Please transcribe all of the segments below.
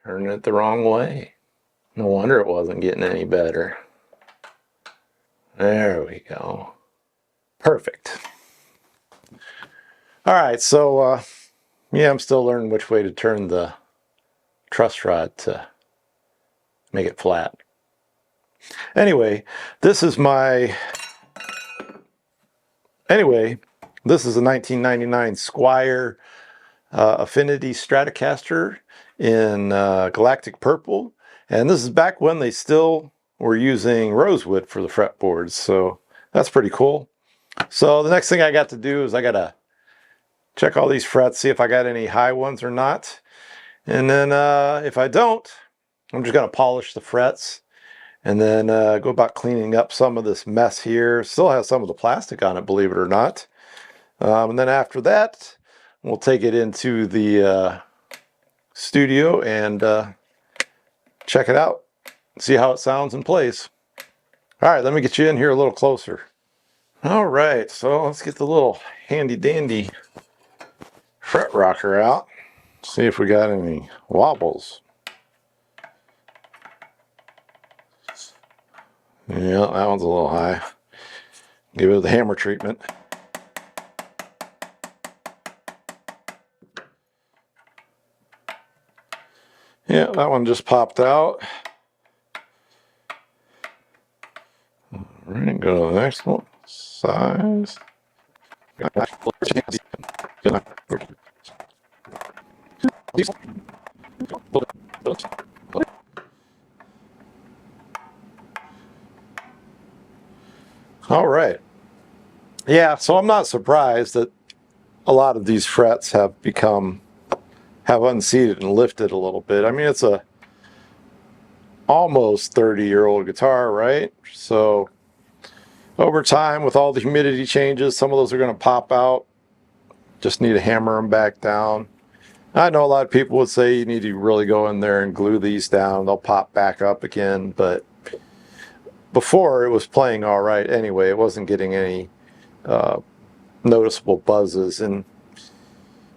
Turning it the wrong way. No wonder it wasn't getting any better. There we go. Perfect. All right, so yeah, I'm still learning which way to turn the truss rod to make it flat. Anyway, this is a 1999 Squier Affinity Stratocaster in Galactic purple, and this is back when they still were using rosewood for the fretboards, so that's pretty cool. So the next thing I got to do is I got to check all these frets, see if I got any high ones or not, and then if I don't, I'm just going to polish the frets and then go about cleaning up some of this mess here. Still has some of the plastic on it, believe it or not. And then after that, we'll take it into the studio and check it out, see how it sounds and plays. All right, let me get you in here a little closer. All right, so let's get the little handy dandy fret rocker out. See if we got any wobbles. Yeah, that one's a little high. Give it the hammer treatment. Yeah, that one just popped out. All right, go to the next one. Size. All right. Yeah, so I'm not surprised that a lot of these frets have unseated and lifted a little bit. I mean, it's a almost 30-year-old guitar, right? So over time, with all the humidity changes, some of those are going to pop out. Just need to hammer them back down. I know a lot of people would say you need to really go in there and glue these down. They'll pop back up again, but before it was playing all right anyway. It wasn't getting any noticeable buzzes, and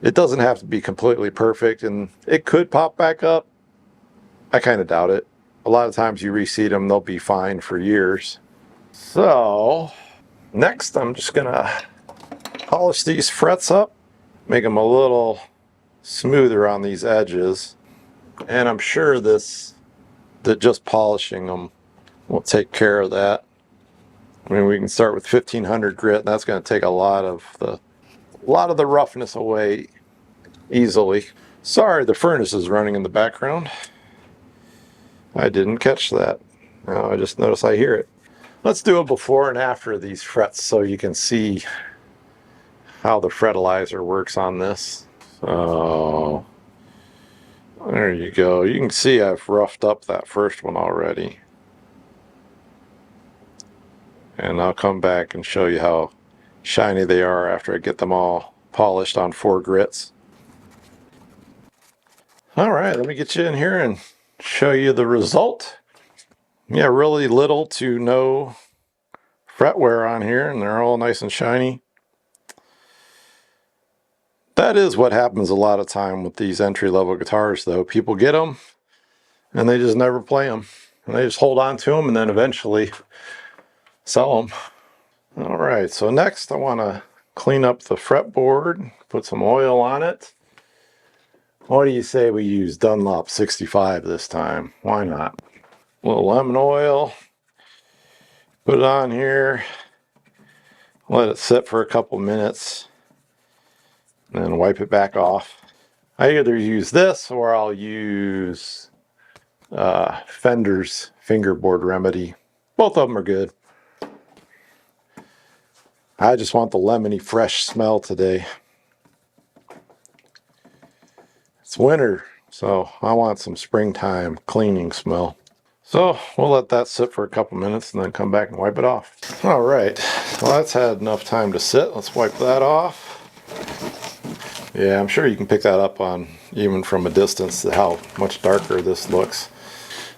it doesn't have to be completely perfect, and it could pop back up. I kind of doubt it. A lot of times you reseat them, they'll be fine for years. So next I'm just gonna polish these frets up, make them a little smoother on these edges, and I'm sure that just polishing them will take care of that. I mean, we can start with 1500 grit, and that's going to take a lot of the roughness away easily. Sorry, the furnace is running in the background. I didn't catch that. No, I just noticed I hear it. Let's do a before and after these frets so you can see how the fretalizer works on this. So there you go. You can see I've roughed up that first one already. And I'll come back and show you how shiny they are after I get them all polished on 4 grits. All right, let me get you in here and show you the result. Yeah, really little to no fret wear on here, and they're all nice and shiny. That is what happens a lot of time with these entry-level guitars, though. People get them and they just never play them, and they just hold on to them and then eventually sell them. All right, so next I want to clean up the fretboard, put some oil on it. What do you say we use Dunlop 65 this time? Why not? A little lemon oil, put it on here, let it sit for a couple minutes, and then wipe it back off. I either use this or I'll use Fender's fingerboard remedy. Both of them are good. I just want the lemony fresh smell today. It's winter, so I want some springtime cleaning smell. So we'll let that sit for a couple minutes and then come back and wipe it off. All right, well, that's had enough time to sit. Let's wipe that off. Yeah, I'm sure you can pick that up on even from a distance how much darker this looks.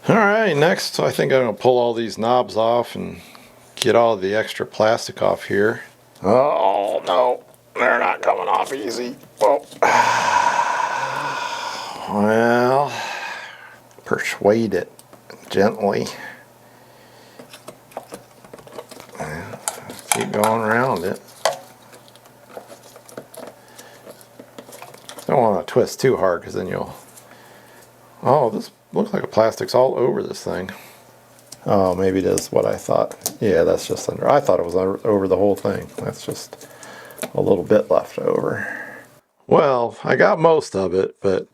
All right, next I think I'm gonna pull all these knobs off and get all the extra plastic off here. Oh no, they're not coming off easy. Whoa. Well, persuade it gently. Keep going around it. Don't want to twist too hard because then you'll... Oh, this looks like the plastic's all over this thing. Oh, maybe it is what I thought. Yeah, that's just under... I thought it was over the whole thing. That's just a little bit left over. Well, I got most of it, but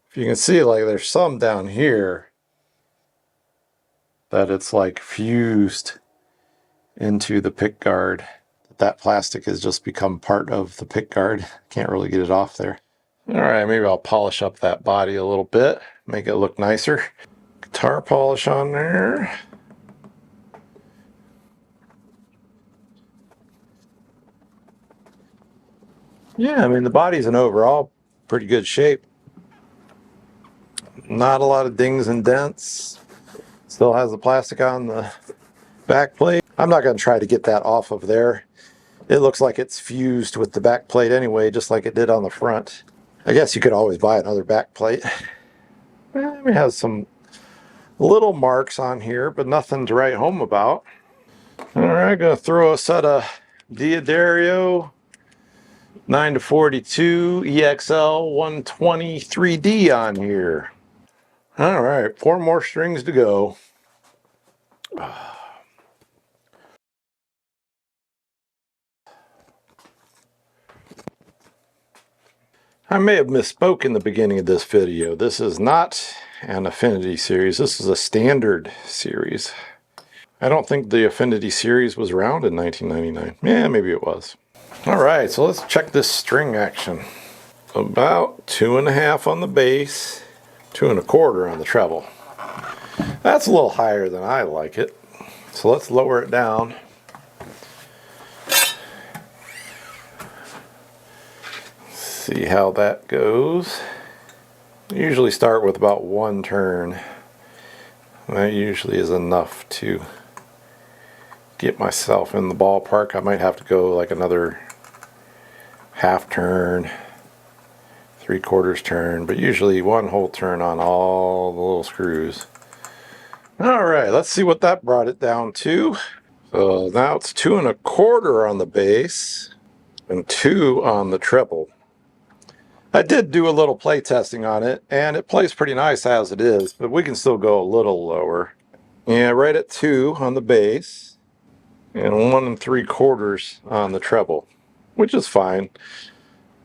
if you can see, like, there's some down here that it's like fused into the pick guard. That plastic has just become part of the pick guard. Can't really get it off there. All right, maybe I'll polish up that body a little bit, make it look nicer. Guitar polish on there. Yeah, I mean, the body's in overall pretty good shape. Not a lot of dings and dents. Still has the plastic on the back plate. I'm not going to try to get that off of there. It looks like it's fused with the back plate anyway, just like it did on the front. I guess you could always buy another back plate. It has some little marks on here, but nothing to write home about. All right, gonna throw a set of Diodario 9-42 EXL 120 3D on here. All right, 4 more strings to go. I may have misspoke in the beginning of this video. This is not an Affinity series. This is a standard series. I don't think the Affinity series was around in 1999. Yeah, maybe it was. All right, so let's check this string action. About 2.5 on the bass, 2 1/4 on the treble. That's a little higher than I like it. So let's lower it down. See how that goes. I usually start with about 1 turn. That usually is enough to get myself in the ballpark. I might have to go like another half turn, 3/4 turn, but usually 1 whole turn on all the little screws. All right, let's see what that brought it down to. So now it's 2 1/4 on the bass and 2 on the treble. I did do a little play testing on it, and it plays pretty nice as it is, but we can still go a little lower. Yeah, right at 2 on the bass, and 1 3/4 on the treble, which is fine.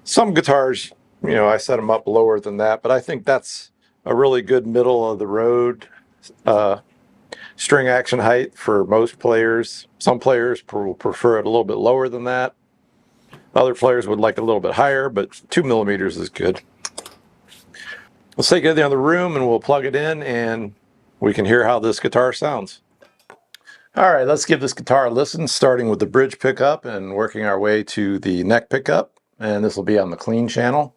Some guitars, you know, I set them up lower than that, but I think that's a really good middle of the road string action height for most players. Some players will prefer it a little bit lower than that. Other players would like a little bit higher, but 2 millimeters is good. Let's take it in the other room and we'll plug it in and we can hear how this guitar sounds. All right, let's give this guitar a listen, starting with the bridge pickup and working our way to the neck pickup. And this will be on the clean channel.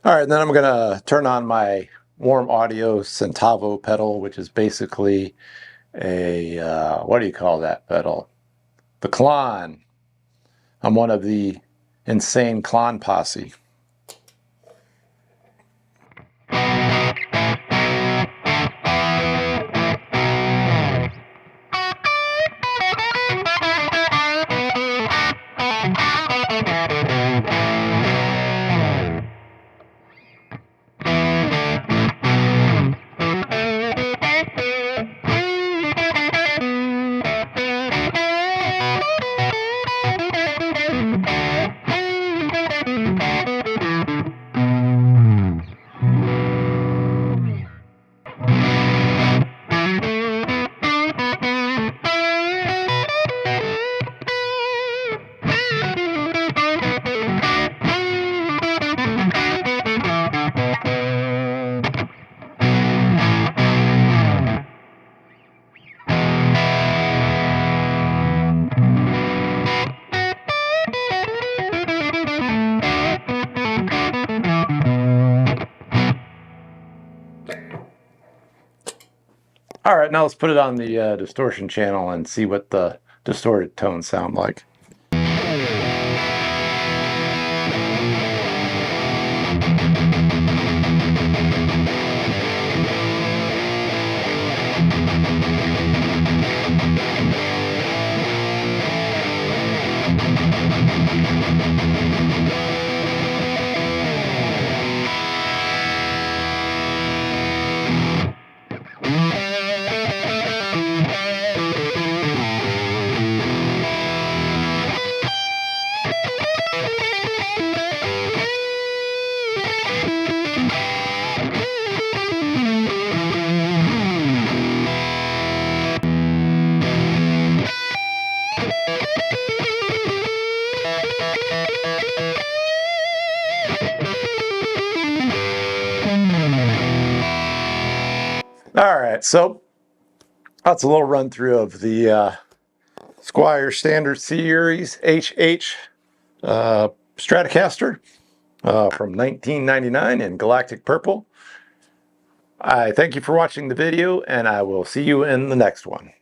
All right, then I'm gonna turn on my Warm Audio Centavo pedal, which is basically a, what do you call that pedal? The Klon. I'm one of the insane Klon posse. All right, now let's put it on the distortion channel and see what the distorted tones sound like. All right, so that's a little run through of the Squier Standard Series HH Stratocaster from 1999 in Galactic Purple. I thank you for watching the video, and I will see you in the next one.